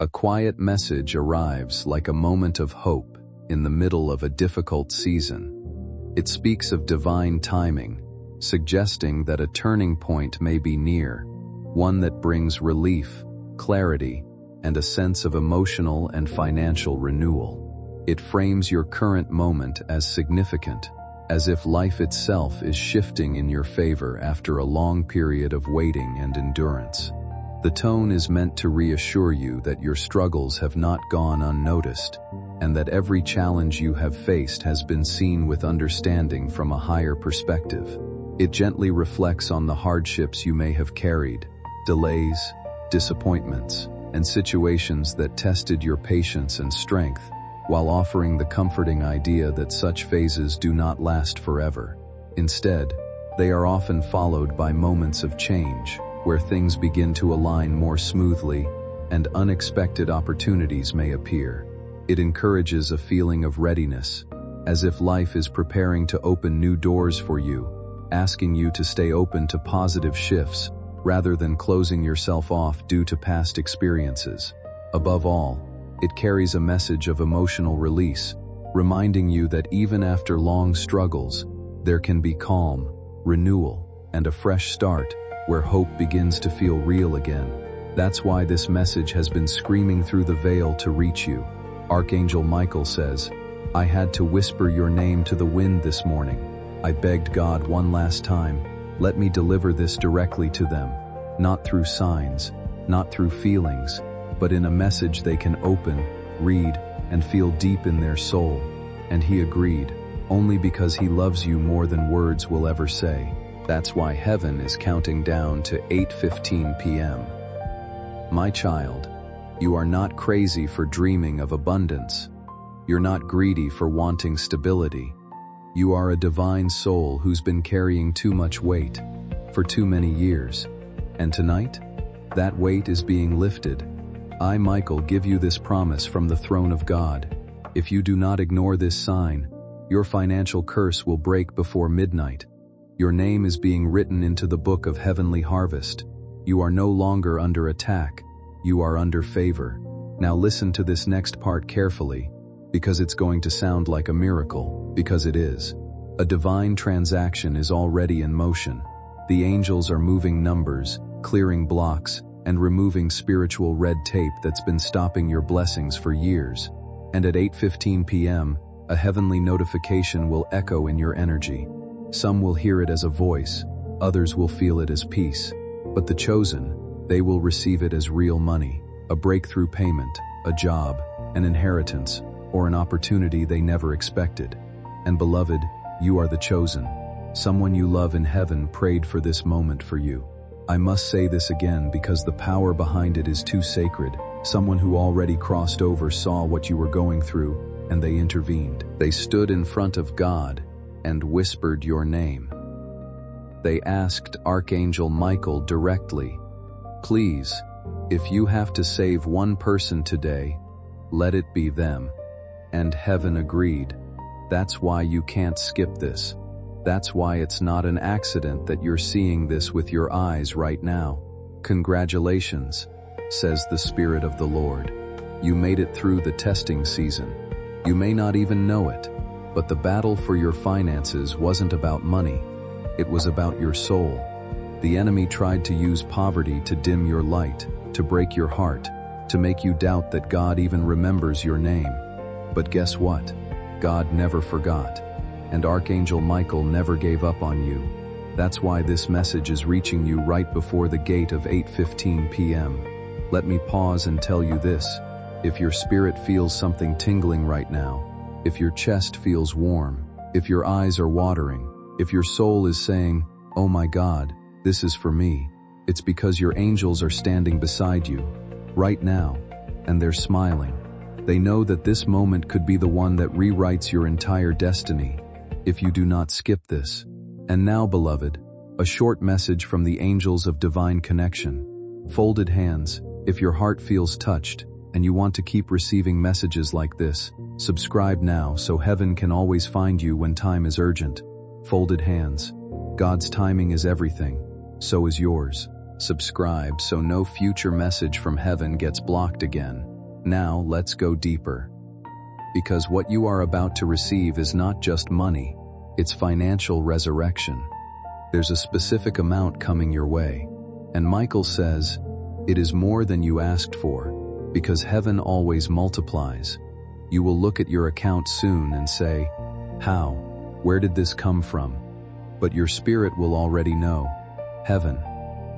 A quiet message arrives like a moment of hope in the middle of a difficult season. It speaks of divine timing, suggesting that a turning point may be near, one that brings relief, clarity, and a sense of emotional and financial renewal. It frames your current moment as significant, as if life itself is shifting in your favor after a long period of waiting and endurance. The tone is meant to reassure you that your struggles have not gone unnoticed, and that every challenge you have faced has been seen with understanding from a higher perspective. It gently reflects on the hardships you may have carried, delays, disappointments, and situations that tested your patience and strength, while offering the comforting idea that such phases do not last forever. Instead, they are often followed by moments of change, where things begin to align more smoothly and unexpected opportunities may appear. It encourages a feeling of readiness, as if life is preparing to open new doors for you, asking you to stay open to positive shifts rather than closing yourself off due to past experiences. Above all, it carries a message of emotional release, reminding you that even after long struggles, there can be calm, renewal, and a fresh start, where hope begins to feel real again. That's why this message has been screaming through the veil to reach you. Archangel Michael says, "I had to whisper your name to the wind this morning. I begged God one last time, let me deliver this directly to them, not through signs, not through feelings, but in a message they can open, read, and feel deep in their soul." And he agreed, only because he loves you more than words will ever say. That's why heaven is counting down to 8:15 p.m. My child, you are not crazy for dreaming of abundance. You're not greedy for wanting stability. You are a divine soul who's been carrying too much weight for too many years. And tonight, that weight is being lifted. I, Michael, give you this promise from the throne of God. If you do not ignore this sign, your financial curse will break before midnight. Your name is being written into the book of heavenly harvest. You are no longer under attack. You are under favor. Now listen to this next part carefully, because it's going to sound like a miracle, because it is. A divine transaction is already in motion. The angels are moving numbers, clearing blocks, and removing spiritual red tape that's been stopping your blessings for years. And at 8:15 p.m., a heavenly notification will echo in your energy. Some will hear it as a voice, others will feel it as peace. But the chosen, they will receive it as real money, a breakthrough payment, a job, an inheritance, or an opportunity they never expected. And beloved, you are the chosen. Someone you love in heaven prayed for this moment for you. I must say this again because the power behind it is too sacred. Someone who already crossed over saw what you were going through, and they intervened. They stood in front of God and whispered your name. They asked Archangel Michael directly, "Please, if you have to save one person today, let it be them." And heaven agreed. That's why you can't skip this. That's why it's not an accident that you're seeing this with your eyes right now. Congratulations, says the Spirit of the Lord. You made it through the testing season. You may not even know it, but the battle for your finances wasn't about money. It was about your soul. The enemy tried to use poverty to dim your light, to break your heart, to make you doubt that God even remembers your name. But guess what? God never forgot. And Archangel Michael never gave up on you. That's why this message is reaching you right before the gate of 8:15 p.m. Let me pause and tell you this. If your spirit feels something tingling right now, if your chest feels warm, if your eyes are watering, if your soul is saying, "Oh my God, this is for me," it's because your angels are standing beside you, right now, and they're smiling. They know that this moment could be the one that rewrites your entire destiny, if you do not skip this. And now, beloved, a short message from the angels of divine connection. Folded hands, if your heart feels touched, and you want to keep receiving messages like this, subscribe now so heaven can always find you when time is urgent. Folded hands. God's timing is everything. So is yours. Subscribe so no future message from heaven gets blocked again. Now let's go deeper. Because what you are about to receive is not just money, it's financial resurrection. There's a specific amount coming your way. And Michael says, it is more than you asked for, because heaven always multiplies. You will look at your account soon and say, how? Where did this come from? But your spirit will already know, heaven.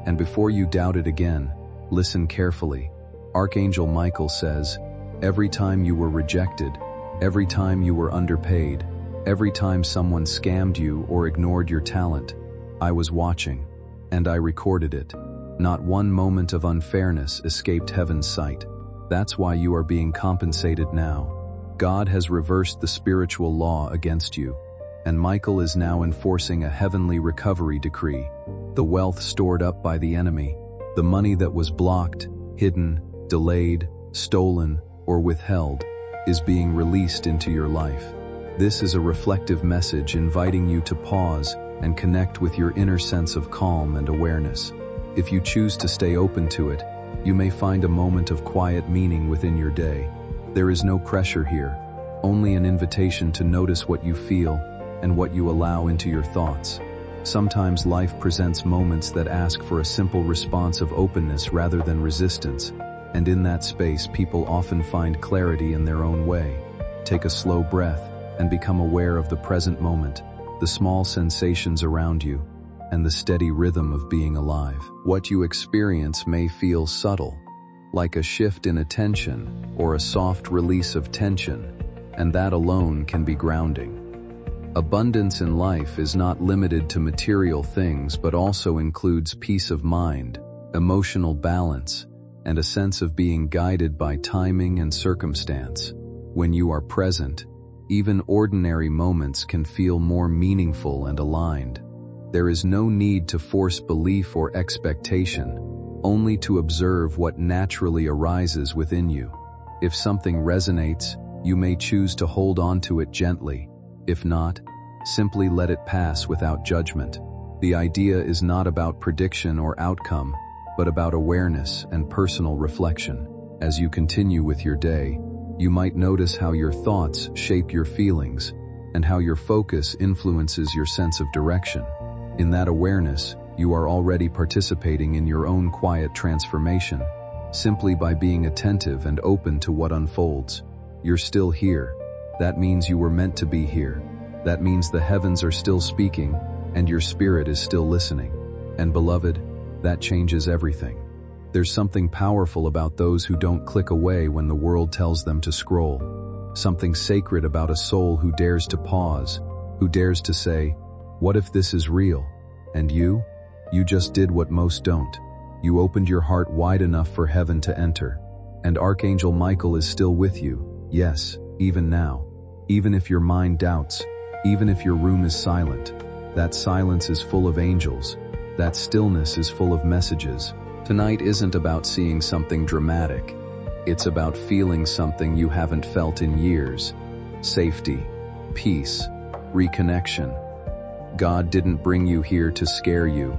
And before you doubt it again, listen carefully. Archangel Michael says, every time you were rejected, every time you were underpaid, every time someone scammed you or ignored your talent, I was watching, and I recorded it. Not one moment of unfairness escaped heaven's sight. That's why you are being compensated now. God has reversed the spiritual law against you, and Michael is now enforcing a heavenly recovery decree. The wealth stored up by the enemy, the money that was blocked, hidden, delayed, stolen, or withheld, is being released into your life. This is a reflective message inviting you to pause and connect with your inner sense of calm and awareness. If you choose to stay open to it, you may find a moment of quiet meaning within your day. There is no pressure here, only an invitation to notice what you feel and what you allow into your thoughts. Sometimes life presents moments that ask for a simple response of openness rather than resistance, and in that space people often find clarity in their own way. Take a slow breath and become aware of the present moment, the small sensations around you, and the steady rhythm of being alive. What you experience may feel subtle, like a shift in attention or a soft release of tension, and that alone can be grounding. Abundance in life is not limited to material things but also includes peace of mind, emotional balance, and a sense of being guided by timing and circumstance. When you are present, even ordinary moments can feel more meaningful and aligned. There is no need to force belief or expectation, only to observe what naturally arises within you. If something resonates, you may choose to hold on to it gently. If not, simply let it pass without judgment. The idea is not about prediction or outcome, but about awareness and personal reflection. As you continue with your day, you might notice how your thoughts shape your feelings and how your focus influences your sense of direction. In that awareness, you are already participating in your own quiet transformation, simply by being attentive and open to what unfolds. You're still here. That means you were meant to be here. That means the heavens are still speaking, and your spirit is still listening. And beloved, that changes everything. There's something powerful about those who don't click away when the world tells them to scroll. Something sacred about a soul who dares to pause, who dares to say, what if this is real? And you just did what most don't. You opened your heart wide enough for heaven to enter. And Archangel Michael is still with you. Yes, even now. Even if your mind doubts, even if your room is silent, that silence is full of angels. That stillness is full of messages. Tonight isn't about seeing something dramatic. It's about feeling something you haven't felt in years. Safety, peace, reconnection. God didn't bring you here to scare you.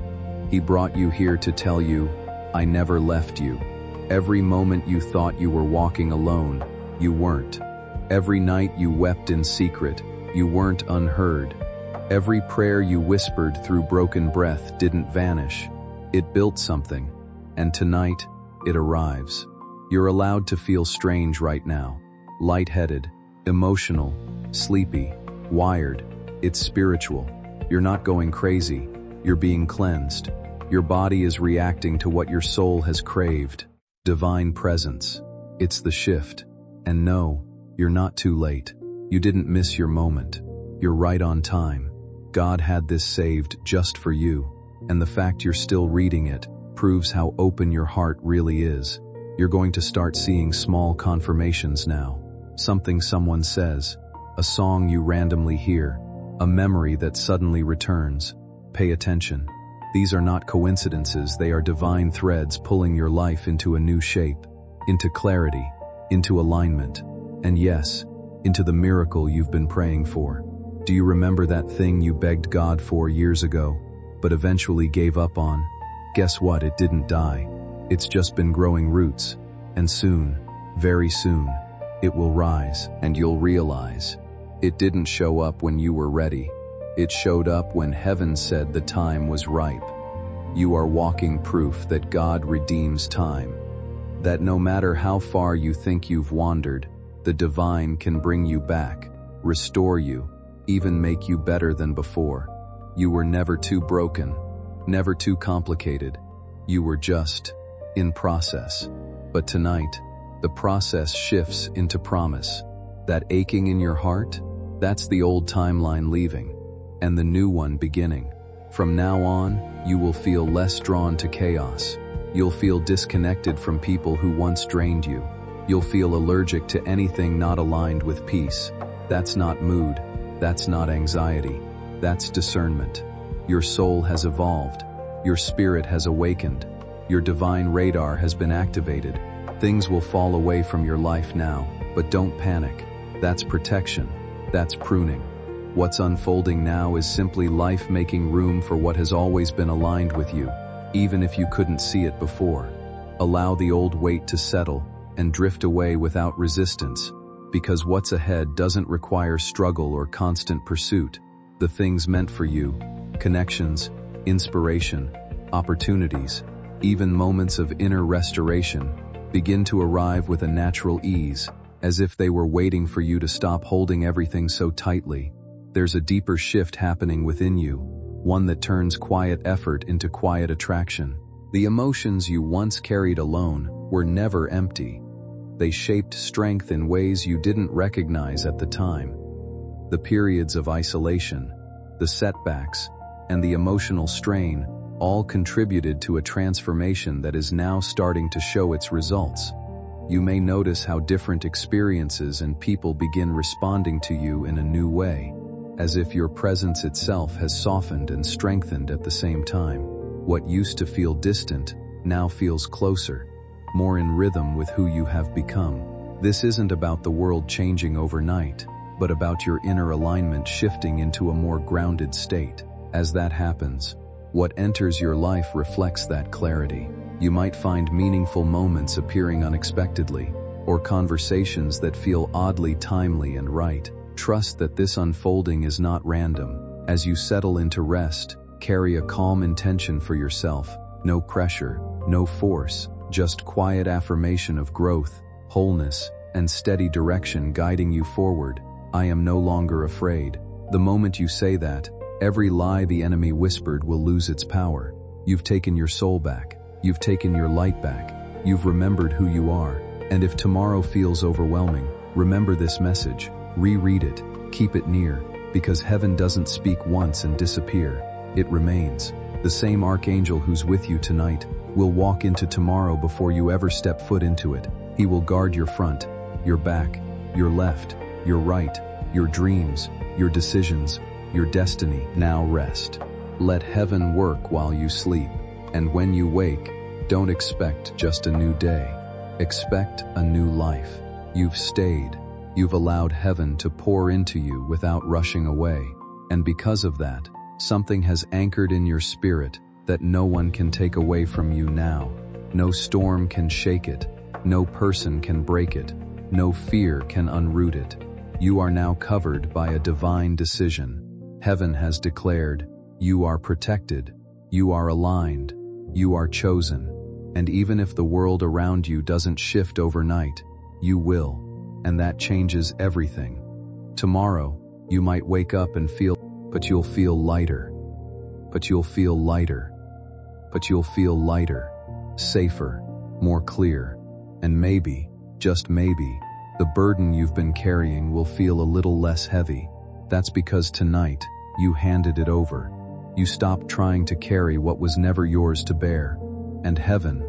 He brought you here to tell you, I never left you. Every moment you thought you were walking alone, you weren't. Every night you wept in secret, you weren't unheard. Every prayer you whispered through broken breath didn't vanish. It built something, and tonight, it arrives. You're allowed to feel strange right now. Lightheaded, emotional, sleepy, wired. It's spiritual. You're not going crazy. You're being cleansed. Your body is reacting to what your soul has craved. Divine presence. It's the shift. And no, you're not too late. You didn't miss your moment. You're right on time. God had this saved just for you. And the fact you're still reading it proves how open your heart really is. You're going to start seeing small confirmations now. Something someone says, a song you randomly hear, a memory that suddenly returns. Pay attention. These are not coincidences, they are divine threads pulling your life into a new shape, into clarity, into alignment, and yes, into the miracle you've been praying for. Do you remember that thing you begged God for years ago, but eventually gave up on? Guess what? It didn't die. It's just been growing roots, and soon, Very soon, it will rise, and you'll realize it didn't show up when you were ready. It showed up when heaven said the time was ripe. You are walking proof that God redeems time, that no matter how far you think you've wandered, the divine can bring you back, restore you, even make you better than before. You were never too broken, never too complicated. You were just in process. But tonight, the process shifts into promise. That aching in your heart, that's the old timeline leaving, and the new one beginning. From now on, you will feel less drawn to chaos. You'll feel disconnected from people who once drained you. You'll feel allergic to anything not aligned with peace. That's not mood. That's not anxiety. That's discernment. Your soul has evolved. Your spirit has awakened. Your divine radar has been activated. Things will fall away from your life now, but don't panic. That's protection. That's pruning. What's unfolding now is simply life making room for what has always been aligned with you, even if you couldn't see it before. Allow the old weight to settle and drift away without resistance, because what's ahead doesn't require struggle or constant pursuit. The things meant for you, connections, inspiration, opportunities, even moments of inner restoration, begin to arrive with a natural ease, as if they were waiting for you to stop holding everything so tightly. There's a deeper shift happening within you, one that turns quiet effort into quiet attraction. The emotions you once carried alone were never empty. They shaped strength in ways you didn't recognize at the time. The periods of isolation, the setbacks, and the emotional strain all contributed to a transformation that is now starting to show its results. You may notice how different experiences and people begin responding to you in a new way, as if your presence itself has softened and strengthened at the same time. What used to feel distant now feels closer, more in rhythm with who you have become. This isn't about the world changing overnight, but about your inner alignment shifting into a more grounded state. As that happens, what enters your life reflects that clarity. You might find meaningful moments appearing unexpectedly, or conversations that feel oddly timely and right. Trust that this unfolding is not random. As you settle into rest, carry a calm intention for yourself. No pressure, no force, just quiet affirmation of growth, wholeness, and steady direction guiding you forward. I am no longer afraid. The moment you say that, every lie the enemy whispered will lose its power. You've taken your soul back. You've taken your light back. You've remembered who you are. And if tomorrow feels overwhelming, remember this message. Reread it. Keep it near. Because heaven doesn't speak once and disappear. It remains. The same archangel who's with you tonight will walk into tomorrow before you ever step foot into it. He will guard your front, your back, your left, your right, your dreams, your decisions, your destiny. Now rest. Let heaven work while you sleep. And when you wake, don't expect just a new day. Expect a new life. You've stayed. You've allowed heaven to pour into you without rushing away. And because of that, something has anchored in your spirit that no one can take away from you now. No storm can shake it. No person can break it. No fear can unroot it. You are now covered by a divine decision. Heaven has declared, you are protected. You are aligned. You are chosen. And even if the world around you doesn't shift overnight, you will. And that changes everything. Tomorrow, you might wake up and feel, but you'll feel lighter. But you'll feel lighter. But you'll feel lighter, safer, more clear. And maybe, just maybe, the burden you've been carrying will feel a little less heavy. That's because tonight, you handed it over. You stopped trying to carry what was never yours to bear. And heaven,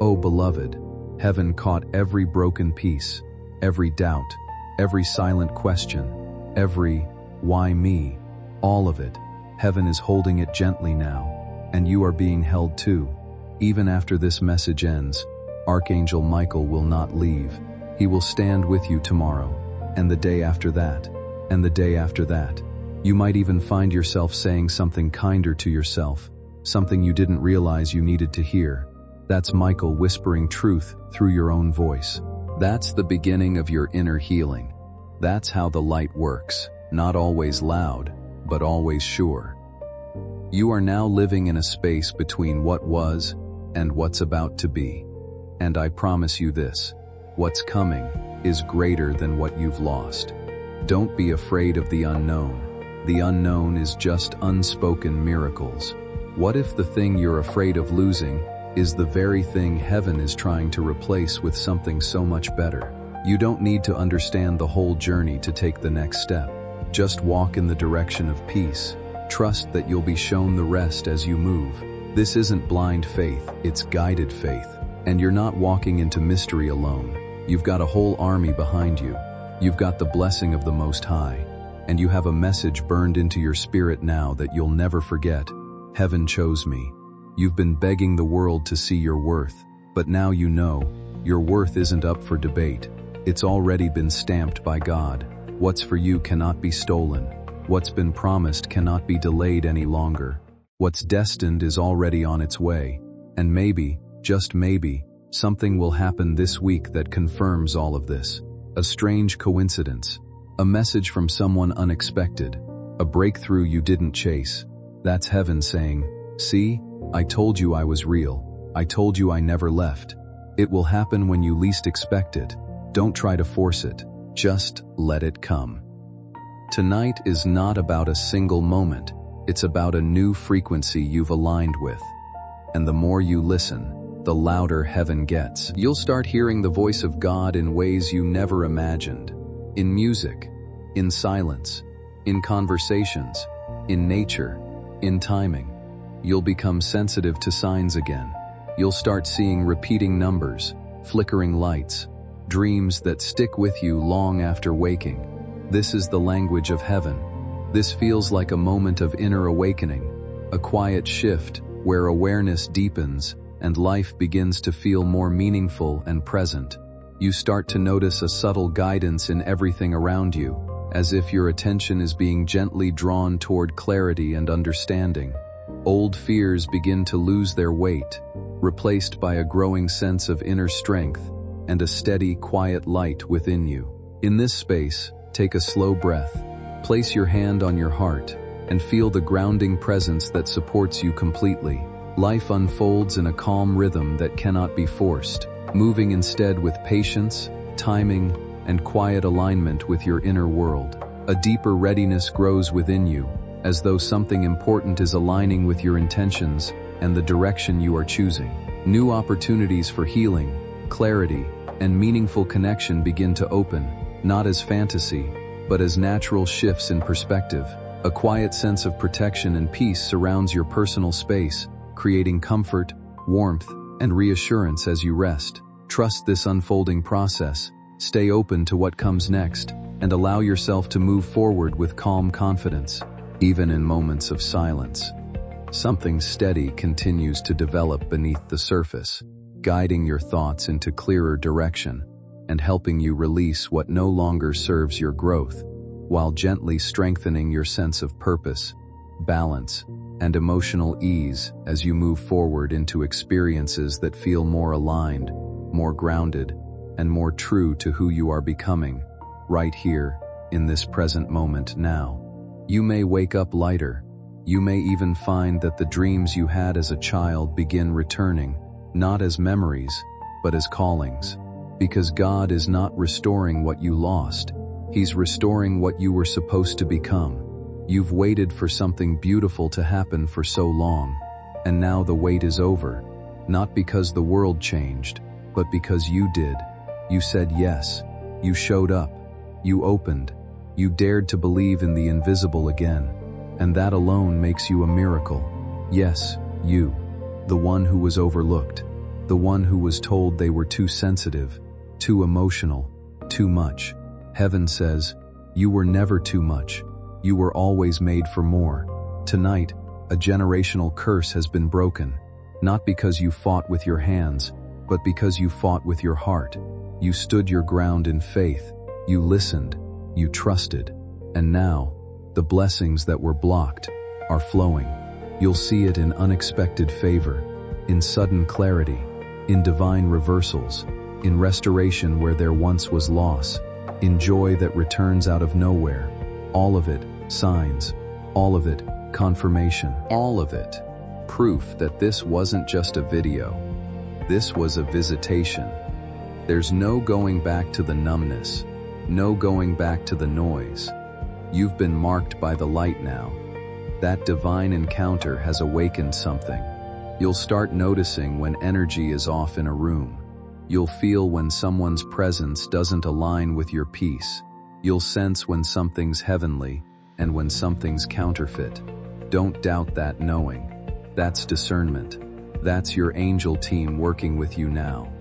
oh beloved, heaven caught every broken piece, every doubt, every silent question, every, why me, all of it. Heaven is holding it gently now, and you are being held too. Even after this message ends, Archangel Michael will not leave. He will stand with you tomorrow, and the day after that, and the day after that. You might even find yourself saying something kinder to yourself, something you didn't realize you needed to hear. That's Michael whispering truth through your own voice. That's the beginning of your inner healing. That's how the light works, not always loud, but always sure. You are now living in a space between what was and what's about to be. And I promise you this, what's coming is greater than what you've lost. Don't be afraid of the unknown. The unknown is just unspoken miracles. What if the thing you're afraid of losing is the very thing heaven is trying to replace with something so much better? You don't need to understand the whole journey to take the next step. Just walk in the direction of peace. Trust that you'll be shown the rest as you move. This isn't blind faith, it's guided faith. And you're not walking into mystery alone. You've got a whole army behind you. You've got the blessing of the Most High. And you have a message burned into your spirit now that you'll never forget. Heaven chose me. You've been begging the world to see your worth, but now you know, your worth isn't up for debate. It's already been stamped by God. What's for you cannot be stolen. What's been promised cannot be delayed any longer. What's destined is already on its way. And maybe, just maybe, something will happen this week that confirms all of this. A strange coincidence. A message from someone unexpected. A breakthrough you didn't chase. That's heaven saying, "See, I told you I was real. I told you I never left." It will happen when you least expect it. Don't try to force it. Just let it come. Tonight is not about a single moment. It's about a new frequency you've aligned with. And the more you listen, the louder heaven gets. You'll start hearing the voice of God in ways you never imagined. In music, in silence, in conversations, in nature, in timing. You'll become sensitive to signs again. You'll start seeing repeating numbers, flickering lights, dreams that stick with you long after waking. This is the language of heaven. This feels like a moment of inner awakening, a quiet shift where awareness deepens and life begins to feel more meaningful and present. You start to notice a subtle guidance in everything around you, as if your attention is being gently drawn toward clarity and understanding. Old fears begin to lose their weight, replaced by a growing sense of inner strength and a steady, quiet light within you. In this space, take a slow breath, place your hand on your heart, and feel the grounding presence that supports you completely. Life unfolds in a calm rhythm that cannot be forced, moving instead with patience, timing, and quiet alignment with your inner world. A deeper readiness grows within you, as though something important is aligning with your intentions and the direction you are choosing. New opportunities for healing, clarity, and meaningful connection begin to open, not as fantasy, but as natural shifts in perspective. A quiet sense of protection and peace surrounds your personal space, creating comfort, warmth, and reassurance as you rest. Trust this unfolding process, stay open to what comes next, and allow yourself to move forward with calm confidence. Even in moments of silence, something steady continues to develop beneath the surface, guiding your thoughts into clearer direction and helping you release what no longer serves your growth, while gently strengthening your sense of purpose, balance, and emotional ease as you move forward into experiences that feel more aligned, more grounded, and more true to who you are becoming, right here, in this present moment now. You may wake up lighter. You may even find that the dreams you had as a child begin returning, not as memories, but as callings. Because God is not restoring what you lost. He's restoring what you were supposed to become. You've waited for something beautiful to happen for so long, and now the wait is over. Not because the world changed, but because you did. You said yes. You showed up. You opened. You dared to believe in the invisible again. And that alone makes you a miracle. Yes, you. The one who was overlooked. The one who was told they were too sensitive, too emotional, too much. Heaven says, you were never too much. You were always made for more. Tonight, a generational curse has been broken. Not because you fought with your hands, but because you fought with your heart. You stood your ground in faith. You listened. You trusted. And now, the blessings that were blocked are flowing. You'll see it in unexpected favor, in sudden clarity, in divine reversals, in restoration where there once was loss, in joy that returns out of nowhere. All of it, signs. All of it, confirmation. All of it, proof that this wasn't just a video. This was a visitation. There's no going back to the numbness, no going back to the noise. You've been marked by the light now. That divine encounter has awakened something. You'll start noticing when energy is off in a room. You'll feel when someone's presence doesn't align with your peace. You'll sense when something's heavenly and when something's counterfeit. Don't doubt that knowing. That's discernment. That's your angel team working with you now.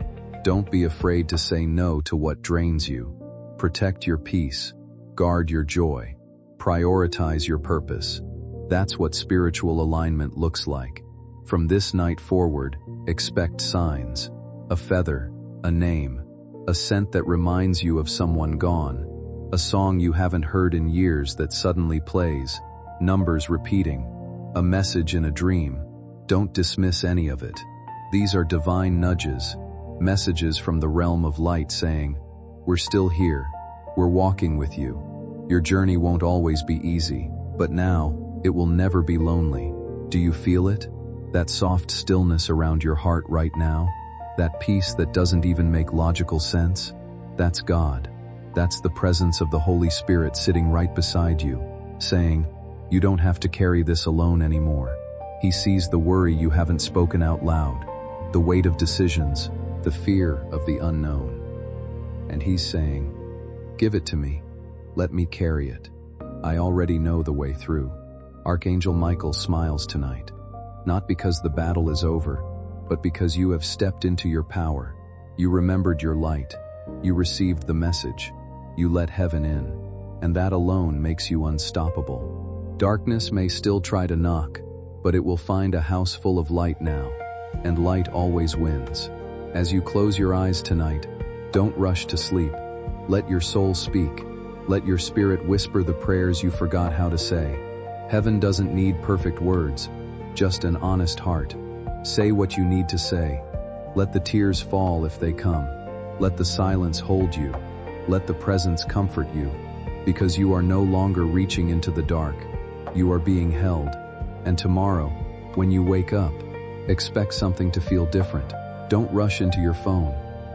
Don't be afraid to say no to what drains you. Protect your peace. Guard your joy. Prioritize your purpose. That's what spiritual alignment looks like. From this night forward, expect signs. A feather, a name, a scent that reminds you of someone gone, a song you haven't heard in years that suddenly plays, numbers repeating, a message in a dream. Don't dismiss any of it. These are divine nudges, messages from the realm of light saying, we're still here, we're walking with you. Your journey won't always be easy, but now, it will never be lonely. Do you feel it? That soft stillness around your heart right now? That peace that doesn't even make logical sense? That's God. That's the presence of the Holy Spirit sitting right beside you, saying, you don't have to carry this alone anymore. He sees the worry you haven't spoken out loud, the weight of decisions, the fear of the unknown. And he's saying, give it to me. Let me carry it. I already know the way through. Archangel Michael smiles tonight, not because the battle is over, but because you have stepped into your power. You remembered your light. You received the message. You let heaven in. And that alone makes you unstoppable. Darkness may still try to knock, but it will find a house full of light now. And light always wins. As you close your eyes tonight, don't rush to sleep. Let your soul speak. Let your spirit whisper the prayers you forgot how to say. Heaven doesn't need perfect words, just an honest heart. Say what you need to say. Let the tears fall if they come. Let the silence hold you. Let the presence comfort you. Because you are no longer reaching into the dark. You are being held. And tomorrow, when you wake up, expect something to feel different. Don't rush into your phone.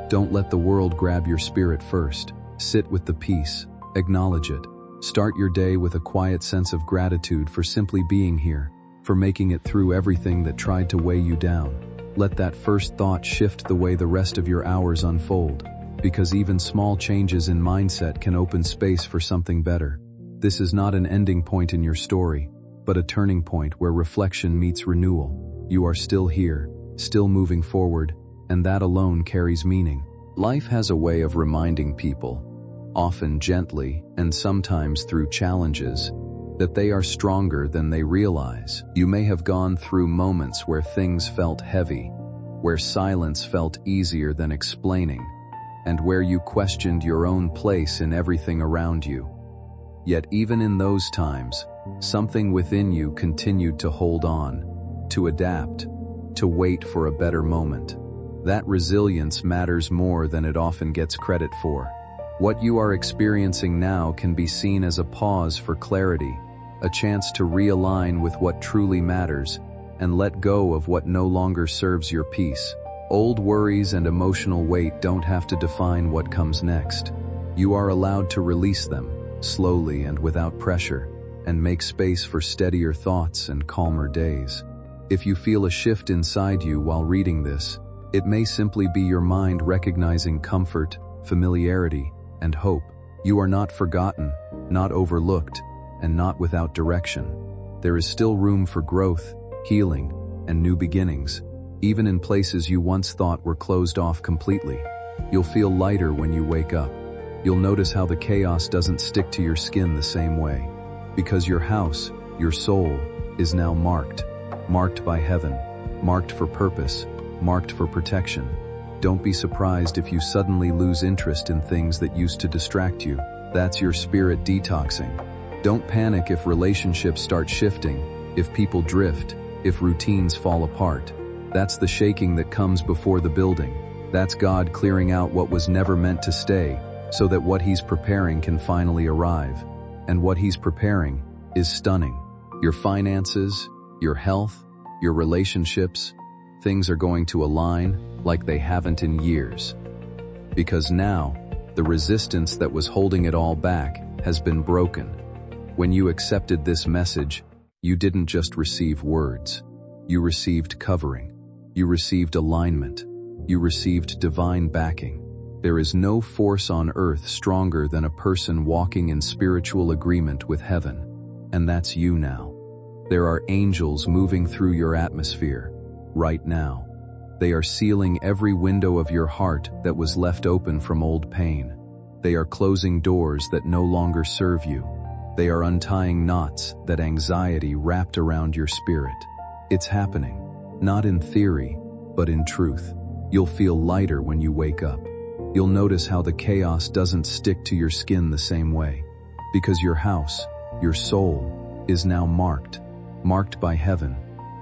Don't let the world grab your spirit first. Sit with the peace. Acknowledge it. Start your day with a quiet sense of gratitude for simply being here, for making it through everything that tried to weigh you down. Let that first thought shift the way the rest of your hours unfold, because even small changes in mindset can open space for something better. This is not an ending point in your story, but a turning point where reflection meets renewal. You are still here, still moving forward, and that alone carries meaning. Life has a way of reminding people, often gently and sometimes through challenges, that they are stronger than they realize. You may have gone through moments where things felt heavy, where silence felt easier than explaining, and where you questioned your own place in everything around you. Yet even in those times, something within you continued to hold on, to adapt, to wait for a better moment. That resilience matters more than it often gets credit for. What you are experiencing now can be seen as a pause for clarity, a chance to realign with what truly matters and let go of what no longer serves your peace. Old worries and emotional weight don't have to define what comes next. You are allowed to release them, slowly and without pressure, and make space for steadier thoughts and calmer days. If you feel a shift inside you while reading this, it may simply be your mind recognizing comfort, familiarity, and hope. You are not forgotten, not overlooked, and not without direction. There is still room for growth, healing, and new beginnings, even in places you once thought were closed off completely. You'll feel lighter when you wake up. You'll notice how the chaos doesn't stick to your skin the same way, because your house, your soul, is now marked by heaven, marked for purpose, marked for protection. Don't be surprised if you suddenly lose interest in things that used to distract you. That's your spirit detoxing. Don't panic if relationships start shifting, if people drift, if routines fall apart. That's the shaking that comes before the building. That's God clearing out what was never meant to stay, so that what He's preparing can finally arrive. And what He's preparing is stunning. Your finances, your health, your relationships, things are going to align like they haven't in years. Because now, the resistance that was holding it all back has been broken. When you accepted this message, you didn't just receive words. You received covering. You received alignment. You received divine backing. There is no force on earth stronger than a person walking in spiritual agreement with heaven. And that's you now. There are angels moving through your atmosphere right now. They are sealing every window of your heart that was left open from old pain. They are closing doors that no longer serve you. They are untying knots that anxiety wrapped around your spirit. It's happening, not in theory, but in truth. You'll feel lighter when you wake up. You'll notice how the chaos doesn't stick to your skin the same way. Because your house, your soul, is now marked by heaven,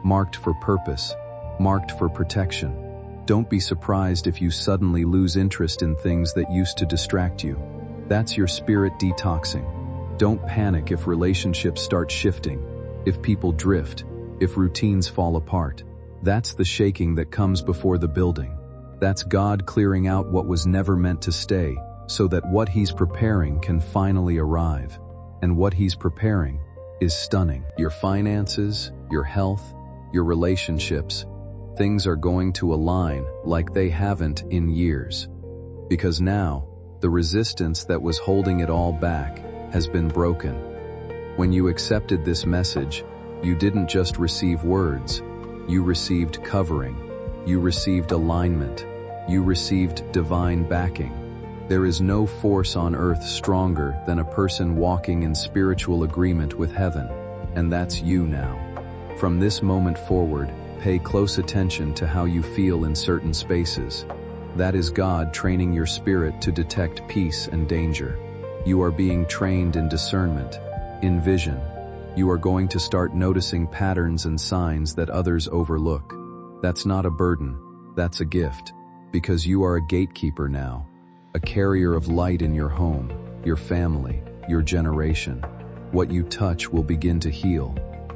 marked for purpose, marked for protection. Don't be surprised if you suddenly lose interest in things that used to distract you. That's your spirit detoxing. Don't panic if relationships start shifting, if people drift, if routines fall apart. That's the shaking that comes before the building. That's God clearing out what was never meant to stay, so that what He's preparing can finally arrive. And what He's preparing is stunning. Your finances, your health, your relationships, things are going to align like they haven't in years. Because now, the resistance that was holding it all back has been broken. When you accepted this message, you didn't just receive words, you received covering, you received alignment, you received divine backing. There is no force on earth stronger than a person walking in spiritual agreement with heaven, and that's you now. From this moment forward, pay close attention to how you feel in certain spaces. That is God training your spirit to detect peace and danger. You are being trained in discernment, in vision. You are going to start noticing patterns and signs that others overlook. That's not a burden, that's a gift, because you are a gatekeeper now, a carrier of light in your home, your family, your generation. What you touch will begin to heal.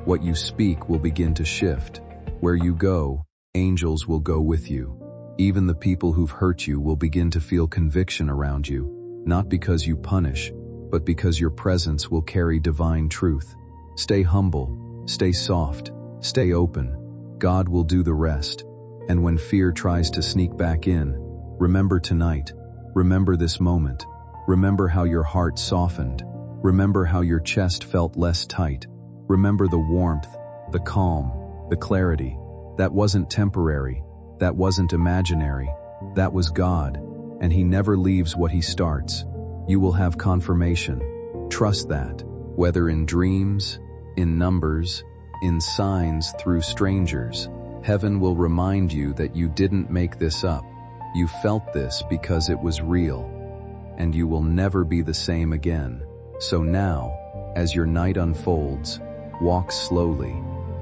What you speak will begin to shift. Where you go, angels will go with you. Even the people who've hurt you will begin to feel conviction around you, not because you punish, but because your presence will carry divine truth. Stay humble, stay soft, stay open. God will do the rest. And when fear tries to sneak back in, remember tonight. Remember this moment. Remember how your heart softened. Remember how your chest felt less tight. Remember the warmth, the calm, the clarity. That wasn't temporary. That wasn't imaginary. That was God. And He never leaves what He starts. You will have confirmation. Trust that. Whether in dreams, in numbers, in signs through strangers, heaven will remind you that you didn't make this up. You felt this because it was real. And you will never be the same again. So now, as your night unfolds, walk slowly,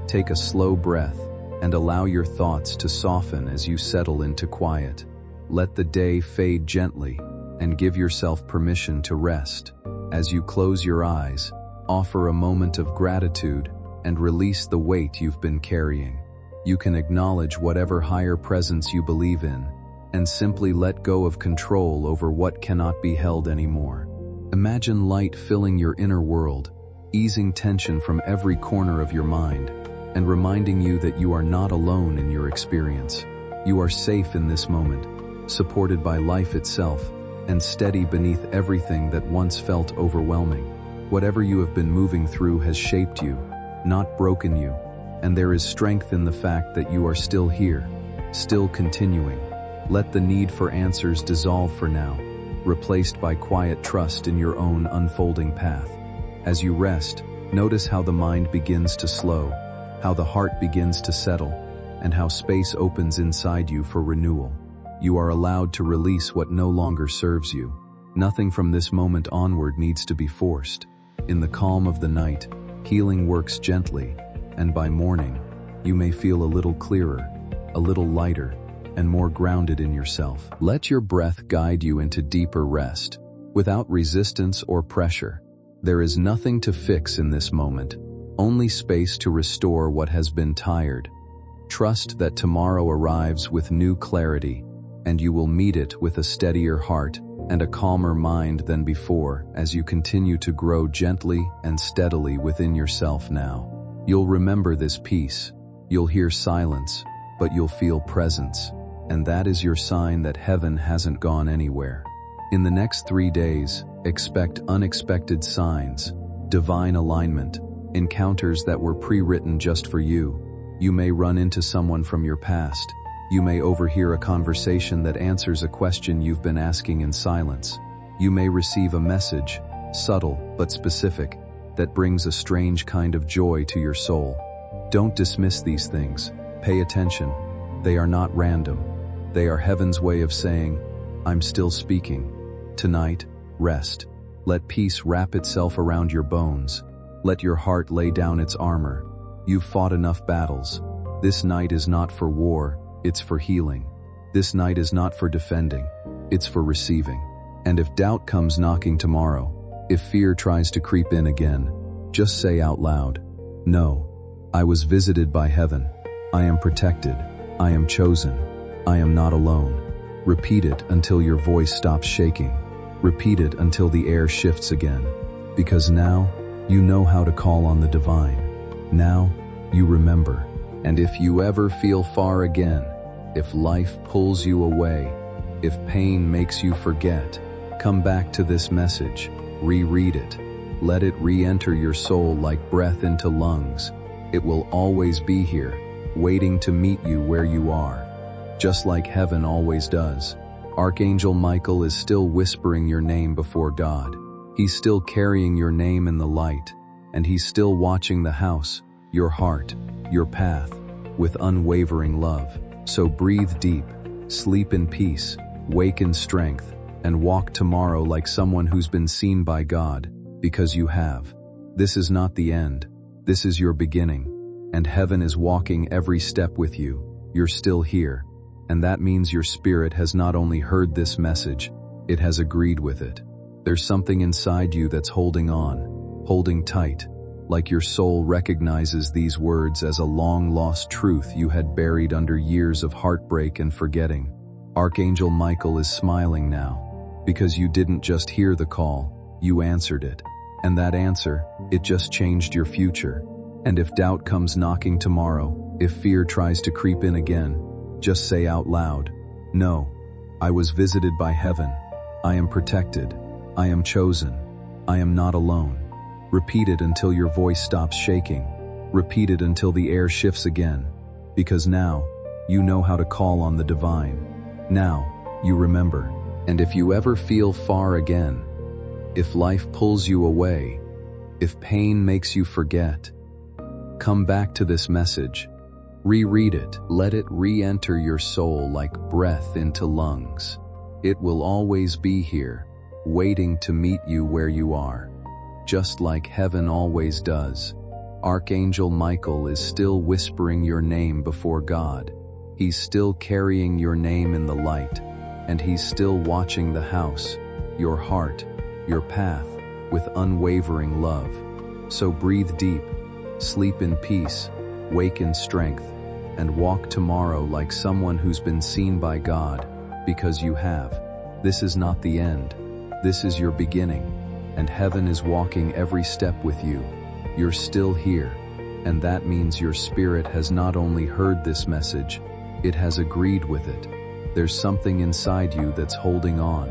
take a slow breath, and allow your thoughts to soften as you settle into quiet. Let the day fade gently, and give yourself permission to rest. As you close your eyes, offer a moment of gratitude and release the weight you've been carrying. You can acknowledge whatever higher presence you believe in, and simply let go of control over what cannot be held anymore. Imagine light filling your inner world, easing tension from every corner of your mind, and reminding you that you are not alone in your experience. You are safe in this moment, supported by life itself, and steady beneath everything that once felt overwhelming. Whatever you have been moving through has shaped you, not broken you, and there is strength in the fact that you are still here, still continuing. Let the need for answers dissolve for now, replaced by quiet trust in your own unfolding path. As you rest, notice how the mind begins to slow, how the heart begins to settle, and how space opens inside you for renewal. You are allowed to release what no longer serves you. Nothing from this moment onward needs to be forced. In the calm of the night, healing works gently, and by morning, you may feel a little clearer, a little lighter, and more grounded in yourself. Let your breath guide you into deeper rest, without resistance or pressure. There is nothing to fix in this moment, only space to restore what has been tired. Trust that tomorrow arrives with new clarity, and you will meet it with a steadier heart and a calmer mind than before as you continue to grow gently and steadily within yourself now. You'll remember this peace. You'll hear silence, but you'll feel presence, and that is your sign that heaven hasn't gone anywhere. In the next 3 days, expect unexpected signs, divine alignment, encounters that were pre-written just for you. You may run into someone from your past. You may overhear a conversation that answers a question you've been asking in silence. You may receive a message, subtle but specific, that brings a strange kind of joy to your soul. Don't dismiss these things. Pay attention. They are not random. They are heaven's way of saying, I'm still speaking. Tonight, rest. Let peace wrap itself around your bones. Let your heart lay down its armor. You've fought enough battles. This night is not for war, it's for healing. This night is not for defending, it's for receiving. And if doubt comes knocking tomorrow, if fear tries to creep in again, just say out loud, no, I was visited by heaven. I am protected. I am chosen. I am not alone. Repeat it until your voice stops shaking. Repeat it until the air shifts again. Because now, you know how to call on the divine. Now, you remember. And if you ever feel far again, if life pulls you away, if pain makes you forget, come back to this message, reread it. Let it re-enter your soul like breath into lungs. It will always be here, waiting to meet you where you are. Just like heaven always does. Archangel Michael is still whispering your name before God. He's still carrying your name in the light, and he's still watching the house, your heart, your path, with unwavering love. So breathe deep, sleep in peace, wake in strength, and walk tomorrow like someone who's been seen by God, because you have. This is not the end. This is your beginning, and heaven is walking every step with you. You're still here, and that means your spirit has not only heard this message, it has agreed with it. There's something inside you that's holding on, holding tight, like your soul recognizes these words as a long-lost truth you had buried under years of heartbreak and forgetting. Archangel Michael is smiling now, because you didn't just hear the call, you answered it. And that answer, it just changed your future. And if doubt comes knocking tomorrow, if fear tries to creep in again, just say out loud, no, I was visited by heaven. I am protected. I am chosen. I am not alone. Repeat it until your voice stops shaking. Repeat it until the air shifts again. Because now, you know how to call on the divine. Now, you remember. And if you ever feel far again, if life pulls you away, if pain makes you forget, come back to this message. Reread it. Let it re-enter your soul like breath into lungs. It will always be here, waiting to meet you where you are. Just like heaven always does. Archangel Michael is still whispering your name before God. He's still carrying your name in the light, and he's still watching the house, your heart, your path, with unwavering love. So breathe deep, sleep in peace, wake in strength, and walk tomorrow like someone who's been seen by God, because you have. This is not the end. This is your beginning. And heaven is walking every step with you. You're still here, and that means your spirit has not only heard this message, it has agreed with it. There's something inside you that's holding on,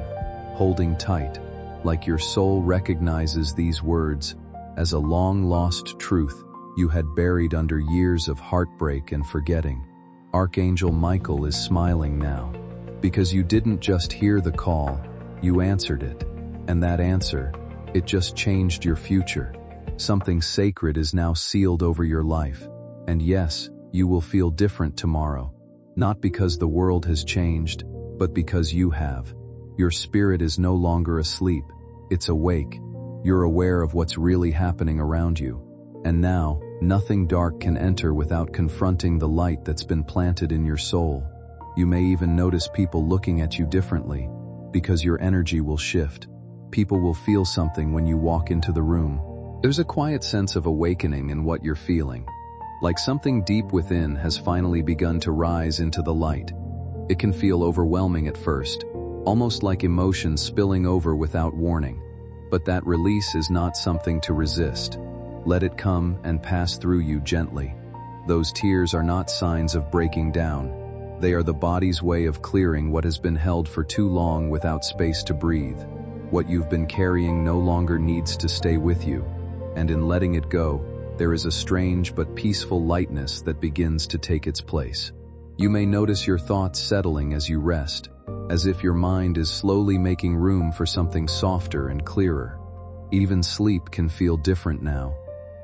holding tight, like your soul recognizes these words as a long-lost truth you had buried under years of heartbreak and forgetting. Archangel Michael is smiling now, because you didn't just hear the call, you answered it, and that answer, it just changed your future. Something sacred is now sealed over your life. And yes, you will feel different tomorrow. Not because the world has changed, but because you have. Your spirit is no longer asleep. It's awake. You're aware of what's really happening around you. And now, nothing dark can enter without confronting the light that's been planted in your soul. You may even notice people looking at you differently, because your energy will shift. People will feel something when you walk into the room. There's a quiet sense of awakening in what you're feeling, like something deep within has finally begun to rise into the light. It can feel overwhelming at first, almost like emotions spilling over without warning. But that release is not something to resist. Let it come and pass through you gently. Those tears are not signs of breaking down. They are the body's way of clearing what has been held for too long without space to breathe. What you've been carrying no longer needs to stay with you, and in letting it go, there is a strange but peaceful lightness that begins to take its place. You may notice your thoughts settling as you rest, as if your mind is slowly making room for something softer and clearer. Even sleep can feel different now,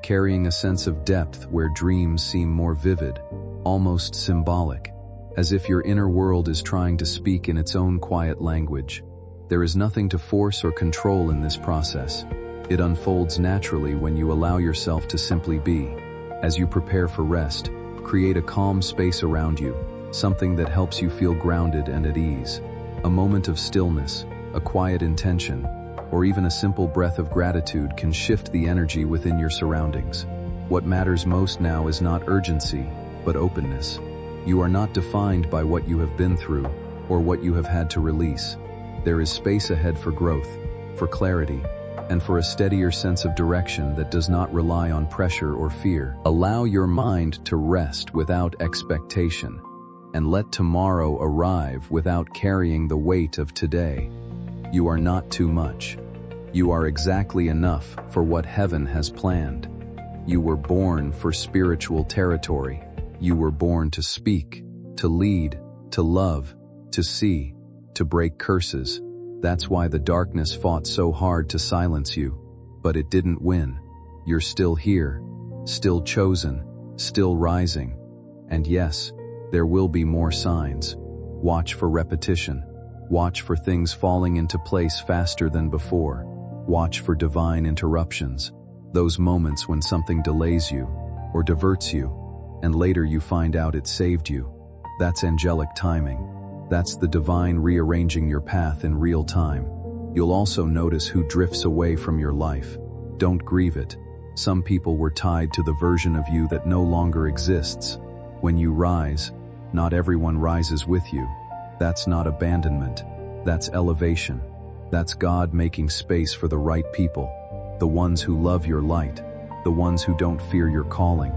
carrying a sense of depth where dreams seem more vivid, almost symbolic, as if your inner world is trying to speak in its own quiet language. There is nothing to force or control in this process. It unfolds naturally when you allow yourself to simply be. As you prepare for rest, create a calm space around you, something that helps you feel grounded and at ease. A moment of stillness, a quiet intention, or even a simple breath of gratitude can shift the energy within your surroundings. What matters most now is not urgency, but openness. You are not defined by what you have been through or what you have had to release. There is space ahead for growth, for clarity, and for a steadier sense of direction that does not rely on pressure or fear. Allow your mind to rest without expectation, and let tomorrow arrive without carrying the weight of today. You are not too much. You are exactly enough for what heaven has planned. You were born for spiritual territory. You were born to speak, to lead, to love, to see, to break curses. That's why the darkness fought so hard to silence you. But it didn't win. You're still here, still chosen, still rising. And yes, there will be more signs. Watch for repetition. Watch for things falling into place faster than before. Watch for divine interruptions. Those moments when something delays you or diverts you, and later you find out it saved you. That's angelic timing. That's the divine rearranging your path in real time. You'll also notice who drifts away from your life. Don't grieve it. Some people were tied to the version of you that no longer exists. When you rise, not everyone rises with you. That's not abandonment. That's elevation. That's God making space for the right people. The ones who love your light. The ones who don't fear your calling.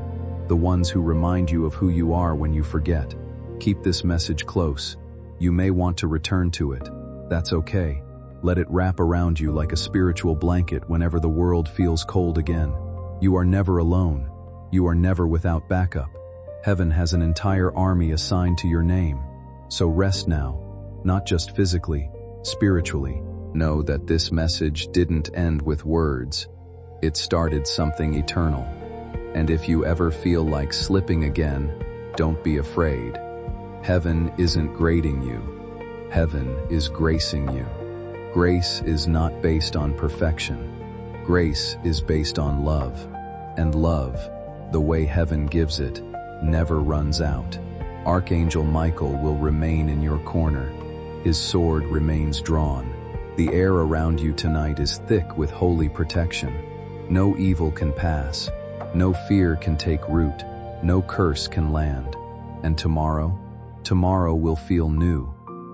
The ones who remind you of who you are when you forget. Keep this message close. You may want to return to it. That's okay. Let it wrap around you like a spiritual blanket whenever the world feels cold again. You are never alone. You are never without backup. Heaven has an entire army assigned to your name. So rest now, not just physically, spiritually. Know that this message didn't end with words. It started something eternal. And if you ever feel like slipping again, don't be afraid. Heaven isn't grading you. Heaven is gracing you. Grace is not based on perfection. Grace is based on love. And love, the way heaven gives it, never runs out. Archangel Michael will remain in your corner. His sword remains drawn. The air around you tonight is thick with holy protection. No evil can pass. No fear can take root. No curse can land. And tomorrow will feel new.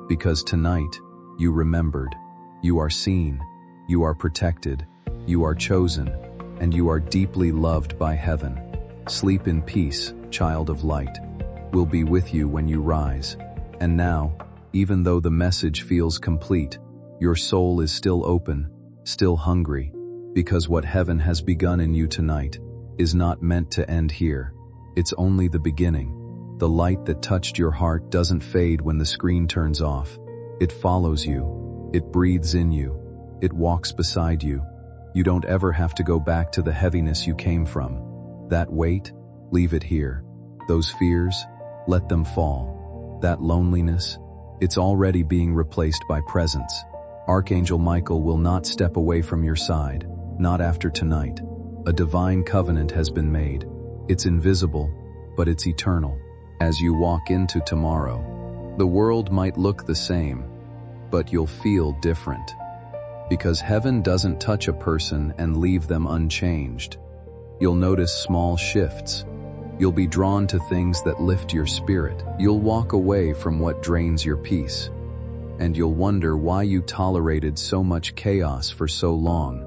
Because tonight, you remembered. You are seen. You are protected. You are chosen. And you are deeply loved by heaven. Sleep in peace, child of light. We'll be with you when you rise. And now, even though the message feels complete, your soul is still open, still hungry, because what heaven has begun in you tonight is not meant to end here. It's only the beginning. The light that touched your heart doesn't fade when the screen turns off. It follows you. It breathes in you. It walks beside you. You don't ever have to go back to the heaviness you came from. That weight, leave it here. Those fears, let them fall. That loneliness, it's already being replaced by presence. Archangel Michael will not step away from your side, not after tonight. A divine covenant has been made. It's invisible, but it's eternal. As you walk into tomorrow, The world might look the same, but you'll feel different. Because heaven doesn't touch a person and leave them unchanged. You'll notice small shifts. You'll be drawn to things that lift your spirit. You'll walk away from what drains your peace. And you'll wonder why you tolerated so much chaos for so long.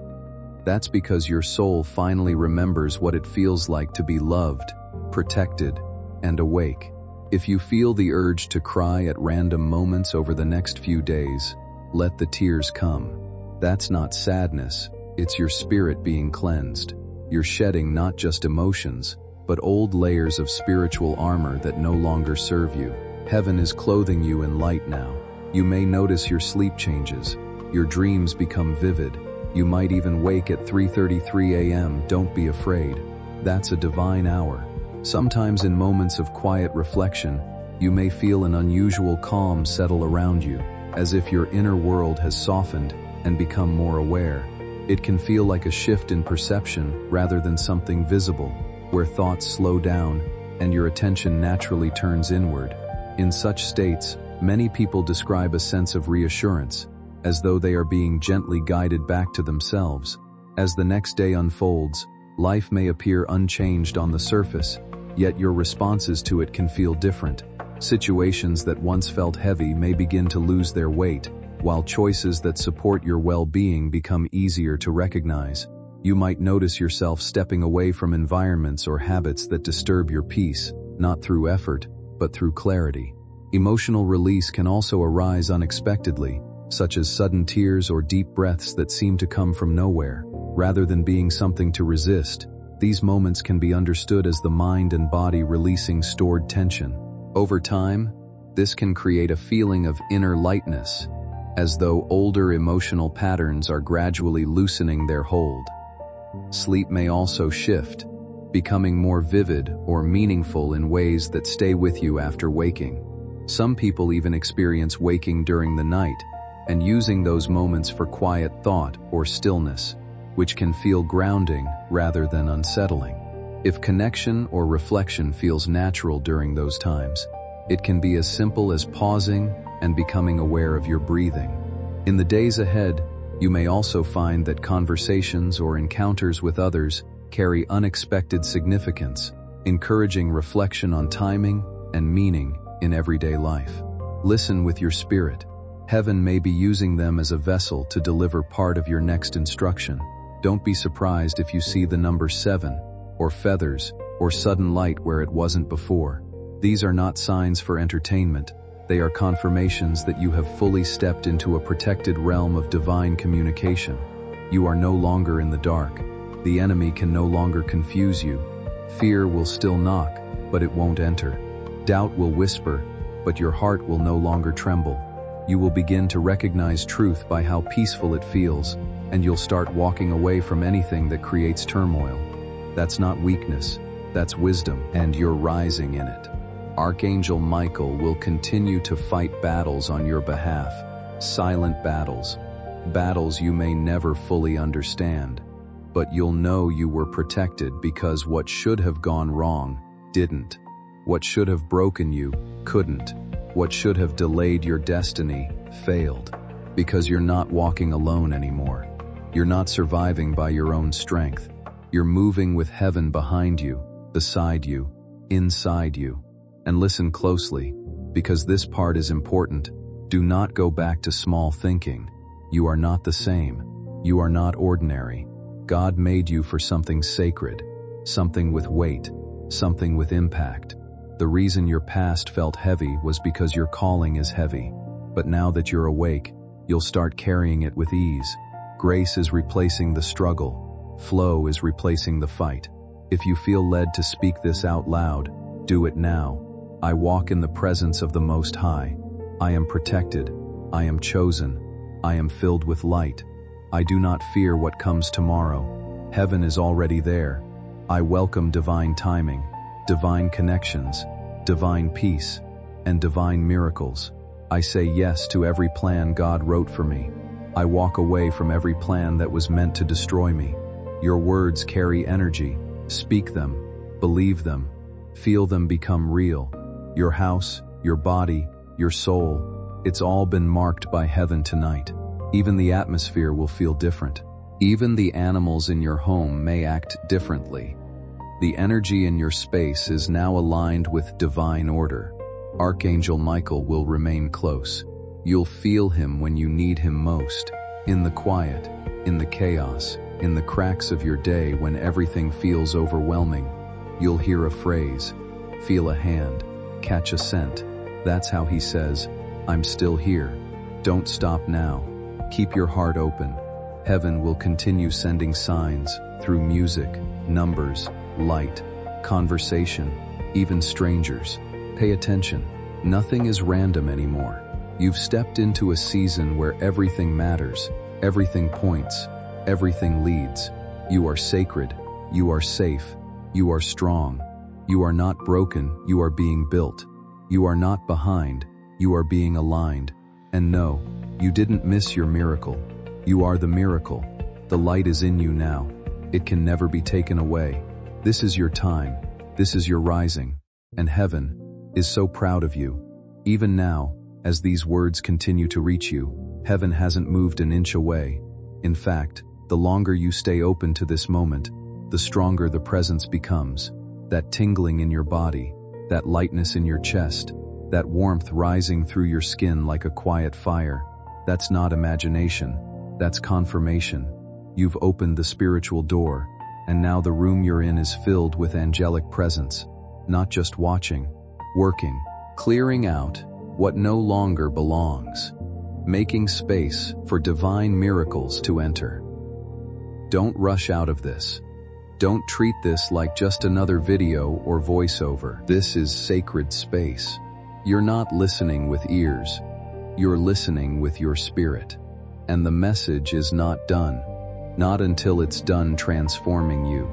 That's because your soul finally remembers what it feels like to be loved, protected, and awake. If you feel the urge to cry at random moments over the next few days, let the tears come. That's not sadness, it's your spirit being cleansed. You're shedding not just emotions, but old layers of spiritual armor that no longer serve you. Heaven is clothing you in light now. You may notice your sleep changes. Your dreams become vivid. You might even wake at 3:33 a.m. Don't be afraid. That's a divine hour. Sometimes in moments of quiet reflection, you may feel an unusual calm settle around you, as if your inner world has softened and become more aware. It can feel like a shift in perception rather than something visible, where thoughts slow down and your attention naturally turns inward. In such states, many people describe a sense of reassurance, as though they are being gently guided back to themselves. As the next day unfolds, life may appear unchanged on the surface, yet your responses to it can feel different. Situations that once felt heavy may begin to lose their weight, while choices that support your well-being become easier to recognize. You might notice yourself stepping away from environments or habits that disturb your peace, not through effort, but through clarity. Emotional release can also arise unexpectedly, such as sudden tears or deep breaths that seem to come from nowhere. Rather than being something to resist, these moments can be understood as the mind and body releasing stored tension. Over time, this can create a feeling of inner lightness, as though older emotional patterns are gradually loosening their hold. Sleep may also shift, becoming more vivid or meaningful in ways that stay with you after waking. Some people even experience waking during the night and using those moments for quiet thought or stillness, which can feel grounding rather than unsettling. If connection or reflection feels natural during those times, it can be as simple as pausing and becoming aware of your breathing. In the days ahead, you may also find that conversations or encounters with others carry unexpected significance, encouraging reflection on timing and meaning in everyday life. Listen with your spirit. Heaven may be using them as a vessel to deliver part of your next instruction. Don't be surprised if you see the number 7, or feathers, or sudden light where it wasn't before. These are not signs for entertainment. They are confirmations that you have fully stepped into a protected realm of divine communication. You are no longer in the dark. The enemy can no longer confuse you. Fear will still knock, but it won't enter. Doubt will whisper, but your heart will no longer tremble. You will begin to recognize truth by how peaceful it feels, and you'll start walking away from anything that creates turmoil. That's not weakness, that's wisdom, and you're rising in it. Archangel Michael will continue to fight battles on your behalf, silent battles, battles you may never fully understand, but you'll know you were protected because what should have gone wrong didn't. What should have broken you couldn't. What should have delayed your destiny failed. Because you're not walking alone anymore. You're not surviving by your own strength. You're moving with heaven behind you, beside you, inside you. And listen closely, because this part is important. Do not go back to small thinking. You are not the same. You are not ordinary. God made you for something sacred, something with weight, something with impact. The reason your past felt heavy was because your calling is heavy. But now that you're awake, you'll start carrying it with ease. Grace is replacing the struggle. Flow is replacing the fight. If you feel led to speak this out loud, do it now. I walk in the presence of the Most High. I am protected. I am chosen. I am filled with light. I do not fear what comes tomorrow. Heaven is already there. I welcome divine timing, divine connections, divine peace, and divine miracles. I say yes to every plan God wrote for me. I walk away from every plan that was meant to destroy me. Your words carry energy. Speak them, believe them, feel them become real. Your house, your body, your soul. It's all been marked by heaven tonight. Even the atmosphere will feel different. Even the animals in your home may act differently. The energy in your space is now aligned with divine order. Archangel Michael will remain close. You'll feel him when you need him most. In the quiet, in the chaos, in the cracks of your day when everything feels overwhelming. You'll hear a phrase, feel a hand, catch a scent. That's how he says, I'm still here. Don't stop now. Keep your heart open. Heaven will continue sending signs through music, numbers, light, conversation, even strangers. Pay attention. Nothing is random anymore. You've stepped into a season where everything matters, everything points, everything leads. You are sacred. You are safe. You are strong. You are not broken. You are being built. You are not behind. You are being aligned. And no, you didn't miss your miracle. You are the miracle. The light is in you now. It can never be taken away. This is your time. This is your rising. And heaven is so proud of you. Even now, as these words continue to reach you, heaven hasn't moved an inch away. In fact, the longer you stay open to this moment, the stronger the presence becomes. That tingling in your body, that lightness in your chest, that warmth rising through your skin like a quiet fire. That's not imagination. That's confirmation. You've opened the spiritual door, and now the room you're in is filled with angelic presence. Not just watching, working, clearing out what no longer belongs, making space for divine miracles to enter. Don't rush out of this. Don't treat this like just another video or voiceover. This is sacred space. You're not listening with ears. You're listening with your spirit. And the message is not done. Not until it's done transforming you.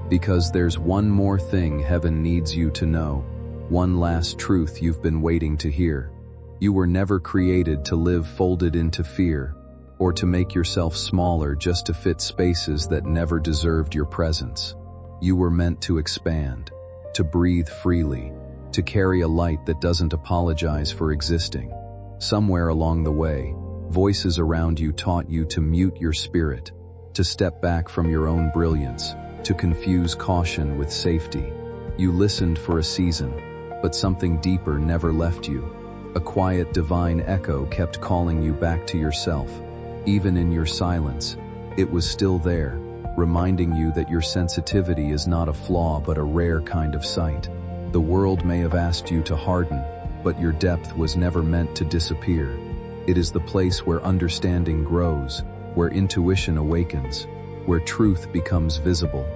Because there's one more thing heaven needs you to know. One last truth you've been waiting to hear. You were never created to live folded into fear, or to make yourself smaller just to fit spaces that never deserved your presence. You were meant to expand, to breathe freely, to carry a light that doesn't apologize for existing. Somewhere along the way, voices around you taught you to mute your spirit, to step back from your own brilliance, to confuse caution with safety. You listened for a season, but something deeper never left you. A quiet divine echo kept calling you back to yourself. Even in your silence, it was still there, reminding you that your sensitivity is not a flaw but a rare kind of sight. The world may have asked you to harden, but your depth was never meant to disappear. It is the place where understanding grows, where intuition awakens, where truth becomes visible.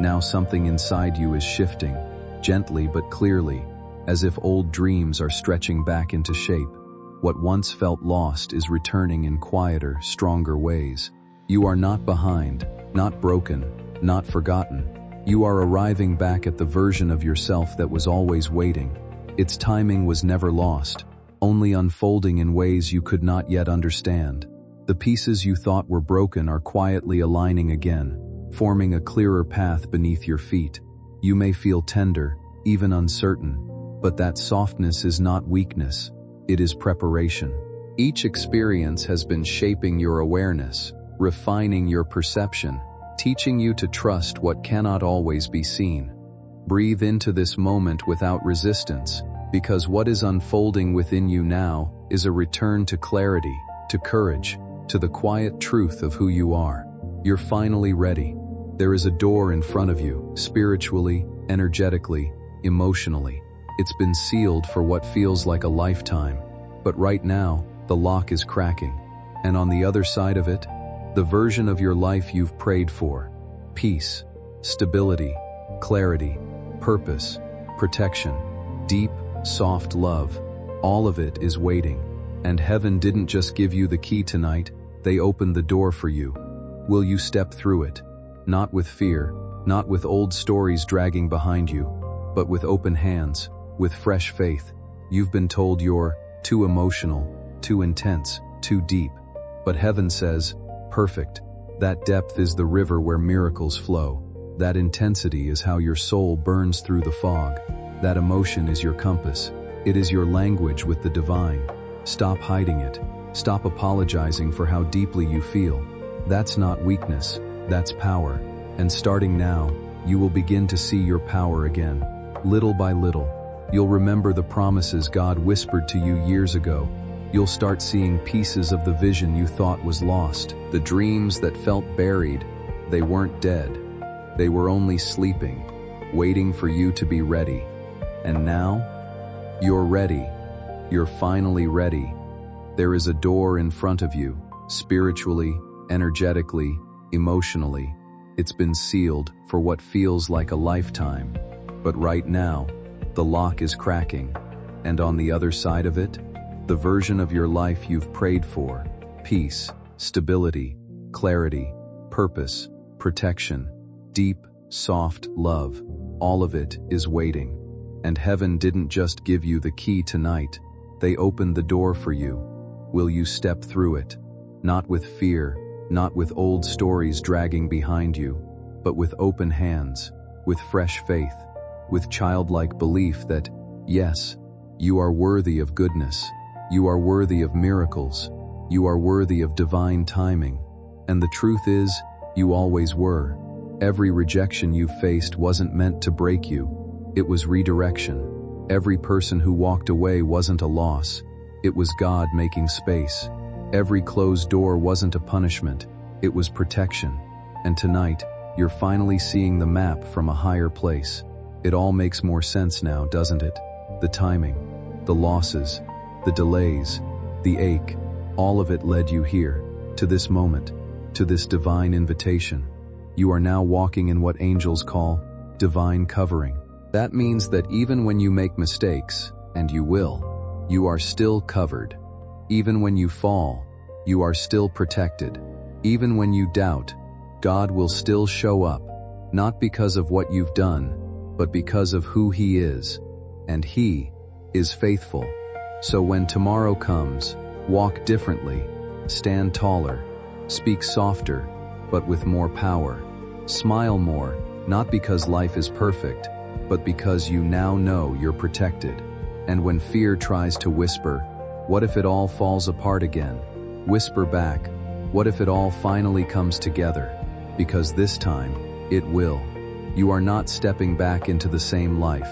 Now something inside you is shifting, gently but clearly, as if old dreams are stretching back into shape. What once felt lost is returning in quieter, stronger ways. You are not behind, not broken, not forgotten. You are arriving back at the version of yourself that was always waiting. Its timing was never lost, only unfolding in ways you could not yet understand. The pieces you thought were broken are quietly aligning again, forming a clearer path beneath your feet. You may feel tender, even uncertain, but that softness is not weakness. It is preparation. Each experience has been shaping your awareness, refining your perception, teaching you to trust what cannot always be seen. Breathe into this moment without resistance, because what is unfolding within you now is a return to clarity, to courage, to the quiet truth of who you are. You're finally ready. There is a door in front of you, spiritually, energetically, emotionally. It's been sealed for what feels like a lifetime, but right now, the lock is cracking. And on the other side of it, the version of your life you've prayed for. Peace, stability, clarity, purpose, protection, deep, soft love. All of it is waiting. And heaven didn't just give you the key tonight, they opened the door for you. Will you step through it? Not with fear, not with old stories dragging behind you, but with open hands, with fresh faith. You've been told you're too emotional, too intense, too deep. But heaven says, perfect. That depth is the river where miracles flow. That intensity is how your soul burns through the fog. That emotion is your compass. It is your language with the divine. Stop hiding it. Stop apologizing for how deeply you feel. That's not weakness, that's power. And starting now, you will begin to see your power again. Little by little, you'll remember the promises God whispered to you years ago. You'll start seeing pieces of the vision you thought was lost. The dreams that felt buried, they weren't dead. They were only sleeping, waiting for you to be ready. And now, you're ready. You're finally ready. There is a door in front of you, spiritually, energetically, emotionally. It's been sealed for what feels like a lifetime. But right now, the lock is cracking. And on the other side of it, the version of your life you've prayed for, peace, stability, clarity, purpose, protection, deep, soft love, all of it is waiting. And heaven didn't just give you the key tonight, they opened the door for you. Will you step through it? Not with fear, not with old stories dragging behind you, but with open hands, with fresh faith, with childlike belief that, yes, you are worthy of goodness, you are worthy of miracles, you are worthy of divine timing. And the truth is, you always were. Every rejection you faced wasn't meant to break you, it was redirection. Every person who walked away wasn't a loss, it was God making space. Every closed door wasn't a punishment, it was protection. And tonight, you're finally seeing the map from a higher place. It all makes more sense now, doesn't it? The timing, the losses, the delays, the ache, all of it led you here, to this moment, to this divine invitation. You are now walking in what angels call divine covering. That means that even when you make mistakes, and you will, you are still covered. Even when you fall, you are still protected. Even when you doubt, God will still show up, not because of what you've done, but because of who He is. And He is faithful. So when tomorrow comes, walk differently, stand taller, speak softer, but with more power. Smile more, not because life is perfect, but because you now know you're protected. And when fear tries to whisper, what if it all falls apart again? Whisper back, what if it all finally comes together? Because this time, it will. You are not stepping back into the same life.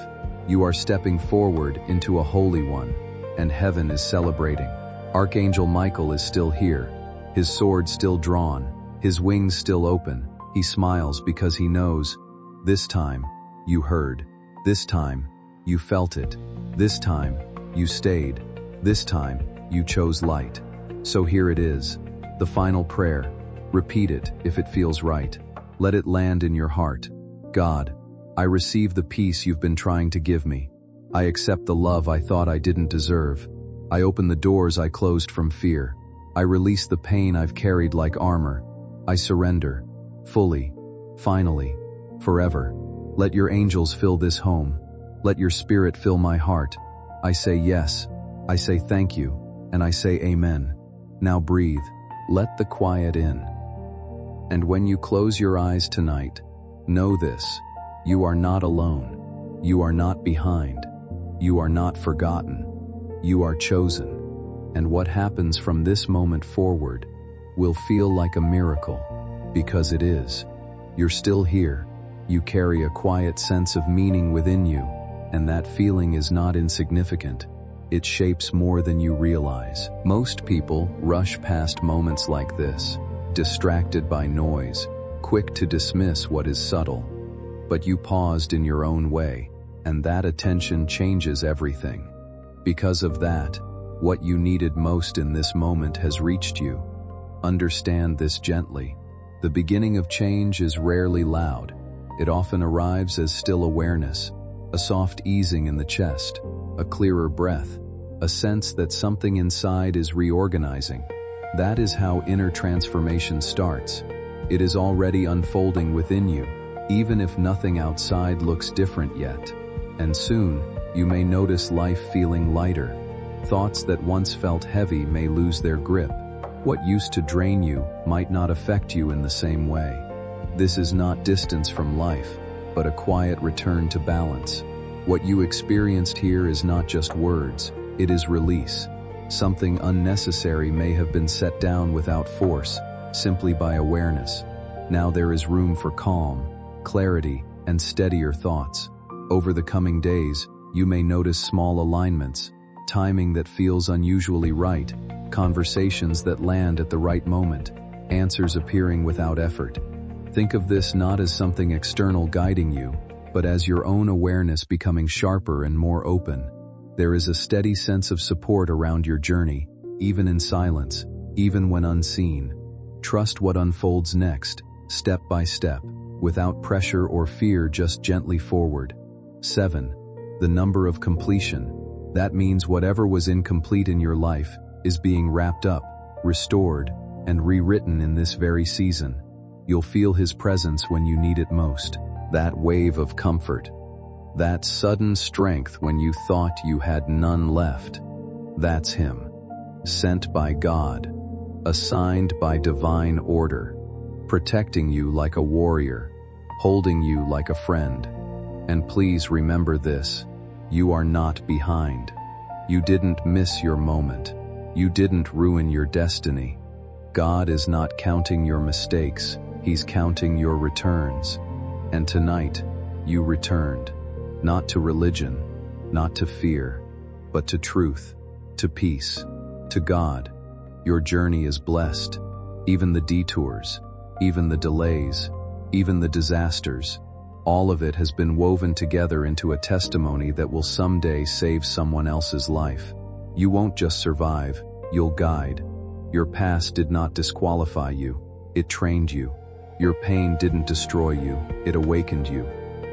You are stepping forward into a holy one. And heaven is celebrating. Archangel Michael is still here, his sword still drawn, his wings still open. He smiles because he knows, this time, you heard. This time, you felt it. This time, you stayed. This time, you chose light. So here it is, the final prayer. Repeat it if it feels right. Let it land in your heart. God, I receive the peace you've been trying to give me. I accept the love I thought I didn't deserve. I open the doors I closed from fear. I release the pain I've carried like armor. I surrender, fully, finally, forever. Let your angels fill this home. Let your spirit fill my heart. I say yes, I say thank you, and I say amen. Now breathe, let the quiet in. And when you close your eyes tonight, know this, you are not alone. You are not behind. You are not forgotten. You are chosen. And what happens from this moment forward will feel like a miracle, because it is. You're still here. You carry a quiet sense of meaning within you, and that feeling is not insignificant. It shapes more than you realize. Most people rush past moments like this, distracted by noise, quick to dismiss what is subtle. But you paused in your own way, and that attention changes everything. Because of that, what you needed most in this moment has reached you. Understand this gently. The beginning of change is rarely loud. It often arrives as still awareness, a soft easing in the chest, a clearer breath, a sense that something inside is reorganizing. That is how inner transformation starts. It is already unfolding within you, even if nothing outside looks different yet. And soon, you may notice life feeling lighter. Thoughts that once felt heavy may lose their grip. What used to drain you might not affect you in the same way. This is not distance from life, but a quiet return to balance. What you experienced here is not just words, it is release. Something unnecessary may have been set down without force, simply by awareness. Now there is room for calm, clarity, and steadier thoughts. Over the coming days, you may notice small alignments, timing that feels unusually right, conversations that land at the right moment, answers appearing without effort. Think of this not as something external guiding you, but as your own awareness becoming sharper and more open. There is a steady sense of support around your journey, even in silence, even when unseen. Trust what unfolds next, step by step, without pressure or fear, just gently forward. 7. The number of completion. That means whatever was incomplete in your life is being wrapped up, restored, and rewritten in this very season. You'll feel His presence when you need it most. That wave of comfort. That sudden strength when you thought you had none left. That's Him. Sent by God. Assigned by divine order. Protecting you like a warrior. Holding you like a friend. And please remember this. You are not behind. You didn't miss your moment. You didn't ruin your destiny. God is not counting your mistakes. He's counting your returns. And tonight, you returned. Not to religion, not to fear, but to truth, to peace, to God. Your journey is blessed. Even the detours, even the delays, even the disasters, all of it has been woven together into a testimony that will someday save someone else's life. You won't just survive, you'll guide. Your past did not disqualify you, it trained you. Your pain didn't destroy you, it awakened you.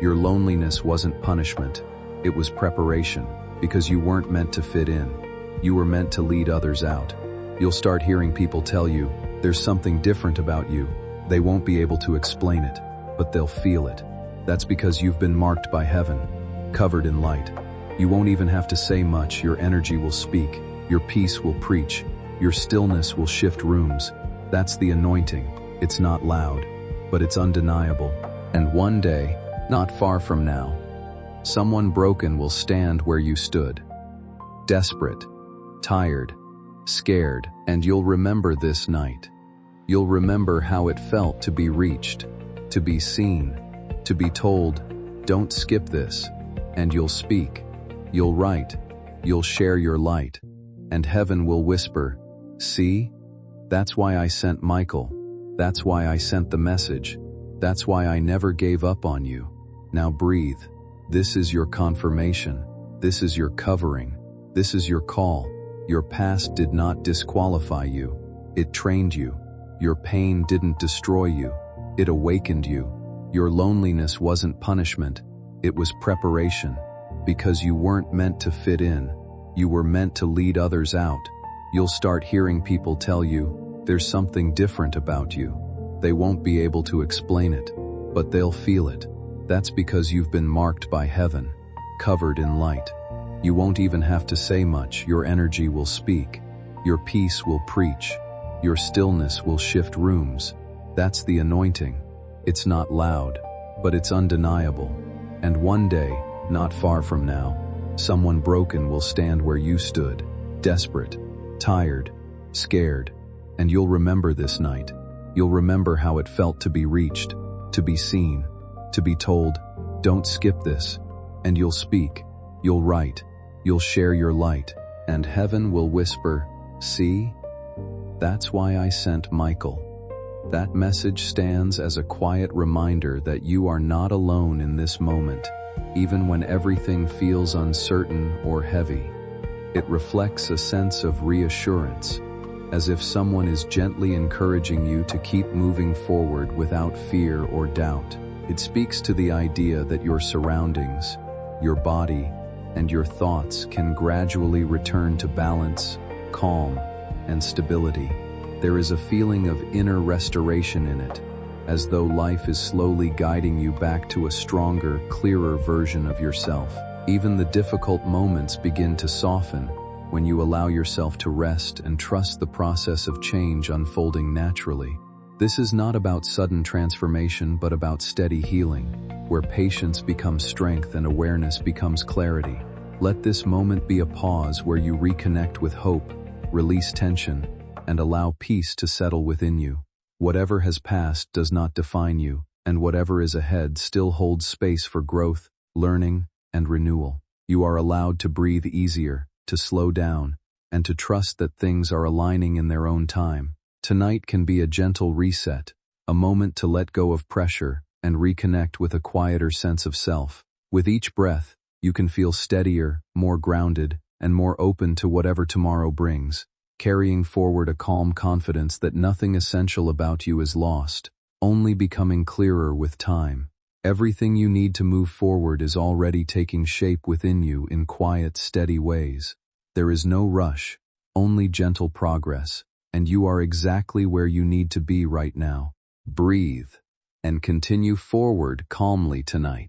Your loneliness wasn't punishment, it was preparation, because you weren't meant to fit in. You were meant to lead others out. You'll start hearing people tell you, there's something different about you. They won't be able to explain it, but they'll feel it. That's because you've been marked by heaven, covered in light. You won't even have to say much, your energy will speak, your peace will preach, your stillness will shift rooms. That's the anointing. It's not loud, but it's undeniable. And one day, not far from now, someone broken will stand where you stood. Desperate, tired, scared, and you'll remember this night. You'll remember how it felt to be reached, to be seen, to be told, don't skip this. And you'll speak, you'll write, you'll share your light, and heaven will whisper, see? That's why I sent Michael. That's why I sent the message. That's why I never gave up on you. Now breathe. This is your confirmation. This is your covering. This is your call. Your past did not disqualify you. It trained you. Your pain didn't destroy you. It awakened you. Your loneliness wasn't punishment. It was preparation. Because you weren't meant to fit in. You were meant to lead others out. You'll start hearing people tell you, there's something different about you. They won't be able to explain it, but they'll feel it. That's because you've been marked by heaven, covered in light. You won't even have to say much, your energy will speak. Your peace will preach. Your stillness will shift rooms. That's the anointing. It's not loud, but it's undeniable. And one day, not far from now, someone broken will stand where you stood, desperate, tired, scared, and you'll remember this night. You'll remember how it felt to be reached, to be seen, to be told, don't skip this. And you'll speak, you'll write, you'll share your light, and heaven will whisper, see? That's why I sent Michael. That message stands as a quiet reminder that you are not alone in this moment, even when everything feels uncertain or heavy. It reflects a sense of reassurance, as if someone is gently encouraging you to keep moving forward without fear or doubt. It speaks to the idea that your surroundings, your body, and your thoughts can gradually return to balance, calm, and stability. There is a feeling of inner restoration in it, as though life is slowly guiding you back to a stronger, clearer version of yourself. Even the difficult moments begin to soften when you allow yourself to rest and trust the process of change unfolding naturally. This is not about sudden transformation but about steady healing, where patience becomes strength and awareness becomes clarity. Let this moment be a pause where you reconnect with hope, release tension, and allow peace to settle within you. Whatever has passed does not define you, and whatever is ahead still holds space for growth, learning, and renewal. You are allowed to breathe easier, to slow down, and to trust that things are aligning in their own time. Tonight can be a gentle reset, a moment to let go of pressure and reconnect with a quieter sense of self. With each breath, you can feel steadier, more grounded, and more open to whatever tomorrow brings, carrying forward a calm confidence that nothing essential about you is lost, only becoming clearer with time. Everything you need to move forward is already taking shape within you in quiet, steady ways. There is no rush, only gentle progress, and you are exactly where you need to be right now. Breathe, and continue forward calmly tonight.